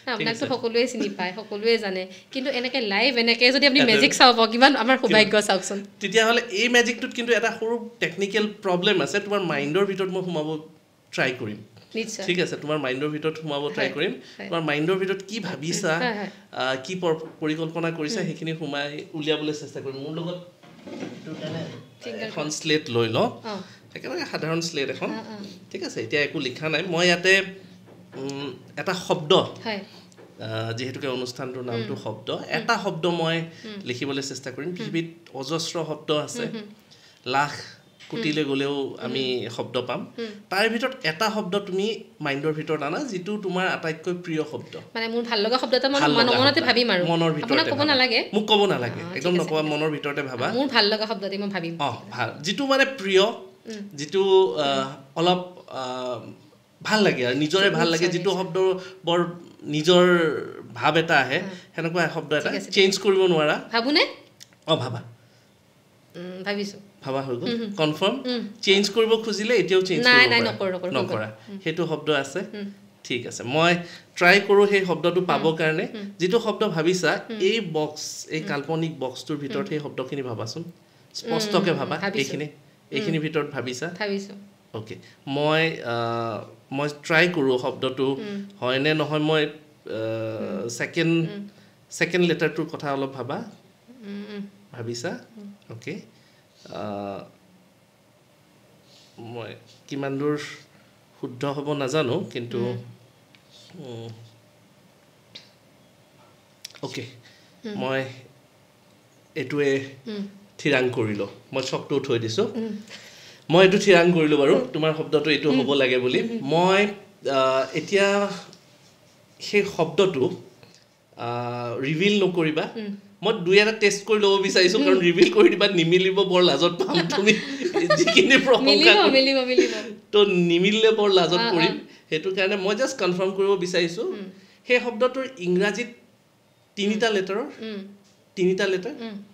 আপোনাকতো সকলোৱে চিনি পায় সকলোৱে জানে কিন্তু এনেকে লাইভ এনেকে যদি আপুনি মেজিক চাব কিমান আমাৰ সৌভাগ্য চাওকচোন তেতিয়াহ'লে এই মেজিকটোত কিন্তু এটা সৰু টেকনিকেল প্ৰব্লেম আছে তোমাৰ মাইণ্ডৰ ভিতৰত মই সোমাব ট্ৰাই কৰিম ঠিক আছে তোমাৰ মাইণ্ডৰ ভিতৰত সোমাব ট্ৰাই কৰিম তোমাৰ মাইণ্ডৰ ভিতৰত কি ভাবিছা কি পৰিকল্পনা কৰিছা সেইখিনি সোমাই উলিয়াবলৈ চেষ্টা কৰিম মোৰ লগত এখন স্লেট লৈ লওঁ একেবাৰে সাধাৰণ স্লেট এখন ঠিক আছে এতিয়া একো লিখা নাই মই ইয়াতে এটা শব্দ যেহেতুকে অনুষ্ঠানটোৰ নামটো শব্দ এটা শব্দ মই লিখিবলৈ চেষ্টা কৰিম পৃথিৱীত অজস্ৰ শব্দ আছে লাখ কোটিলৈ গ'লেও আমি শব্দ পাম তাৰ ভিতৰত এটা শব্দ তুমি মাইণ্ডৰ ভিতৰত আনা যিটো তোমাৰ আটাইতকৈ প্ৰিয় শব্দ মানে মোৰ ভাল লগা শব্দ এটা মনতে ভাবিম আৰু মনৰ ভিতৰতে ক'ব নালাগে মোক ক'ব নালাগে একদম নকবা মনৰ ভিতৰতে ভাবা মোৰ ভাল লগা শব্দটি মই ভাবিম ভাল যিটো মানে প্ৰিয় যিটো অলপ ভাল লাগে আৰু নিজৰে ভাল লাগে যিটো শব্দ বৰ নিজৰ ভাৱ এটা আহে হেনেকুৱা শব্দ এটা চেঞ্জ কৰিব নোৱাৰা ভাবুনে ভাবা ভাবিছো ভাবা হৈ গ'ল কনফাৰ্ম চেঞ্জ কৰিব খুজিলে এতিয়াও চেঞ্জ নকৰা সেইটো শব্দ আছে ঠিক আছে মই ট্ৰাই কৰোঁ সেই শব্দটো পাবৰ কাৰণে যিটো শব্দ ভাবিছা এই বক্স এই কাল্পনিক বক্সটোৰ ভিতৰত সেই শব্দখিনি ভাবাচোন স্পষ্টকৈ ভাবা এইখিনি ভিতৰত ভাবিছা অ'কে মই ট্ৰাই কৰোঁ শব্দটো হয়নে নহয় মই ছেকেণ্ড লেটাৰটোৰ কথা অলপ ভাবিছা অ'কে মই কিমান দূৰ শুদ্ধ হ'ব নাজানো কিন্তু অ'কে মই এইটোৱে থিৰাং কৰিলোঁ মই চকটো থৈ দিছোঁ মই এইটো থিৰাং কৰিলোঁ বাৰু তোমাৰ শব্দটো এইটো হ'ব লাগে বুলি মই এতিয়া সেই শব্দটো ৰিভিল নকৰিবা মই দুই এটা টেষ্ট কৰি ল'ব বিচাৰিছোঁ কাৰণ ৰিভিল কৰি দিবা নিমিলিব বৰ লাজত পাম তুমি যিখিনি প্ৰশংসা তো নিমিলিলে বৰ লাজত পৰিম সেইটো কাৰণে মই জাষ্ট কনফাৰ্ম কৰিব বিচাৰিছোঁ সেই শব্দটোৰ ইংৰাজীত তিনিটা লেটাৰ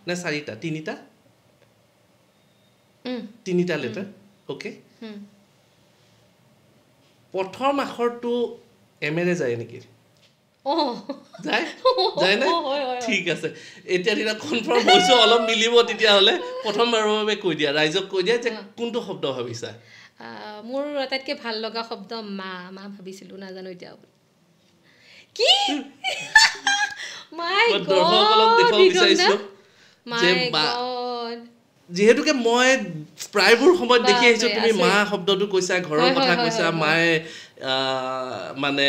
নে চাৰিটা তিনিটা লেটাৰ অ'কে প্ৰথম আখৰটো এমেৰে যায় নেকি যায় নে ঠিক আছে এতিয়া তেতিয়া কনফাৰ্ম হৈছোঁ অলপ মিলিব তেতিয়াহ'লে প্ৰথমবাৰৰ বাবে কৈ দিয়া ৰাইজক কৈ দিয়া যে কোনটো শব্দ ভাবিছা মোৰ আটাইতকৈ ভাল লগা শব্দ মা ভাবিছিলোঁ নাজানো এতিয়া কি মাই দৰ্শকসকলক দেখুৱাব বিচাৰিছোঁ যে যিহেতুকে মই প্ৰায়বোৰ সময়ত দেখি আহিছোঁ তুমি মা শব্দটো কৈছা ঘৰৰ কথা কৈছা মায়ে মানে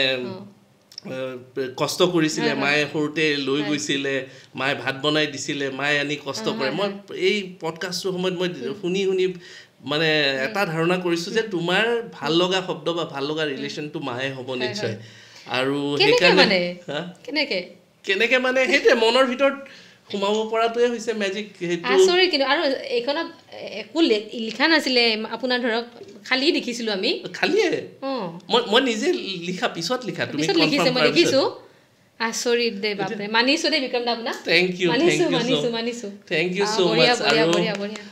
কষ্ট কৰিছিলে মায়ে সৰুতে লৈ গৈছিলে মায়ে ভাত বনাই দিছিলে মায়ে আনি কষ্ট কৰে মই এই পডকাষ্টৰ সময়ত মই শুনি মানে এটা ধাৰণা কৰিছোঁ যে তোমাৰ ভাল লগা শব্দ বা ভাল লগা ৰিলেশ্যনটো মায়ে হ'ব নিশ্চয় আৰু সেইকাৰণে কেনেকৈ মানে সেইটোৱে মনৰ ভিতৰত সোমাব পৰাটোৱে হৈছে মেজিক সেইটো সৰি কিন্তু আৰু এইখনত একো লিখা নাছিলে আপোনাৰ ধৰক খালি দেখিছিলোঁ আমি খালিয়ে মই নিজে লিখা পিছত লিখা তুমি কনফাৰ্ম মই দেখিছোঁ আচৰিত দে বাপৰে মানিছোঁ দে বিক্ৰম দা আপোনাক থেংক ইউ সো মাচ বঢ়িয়া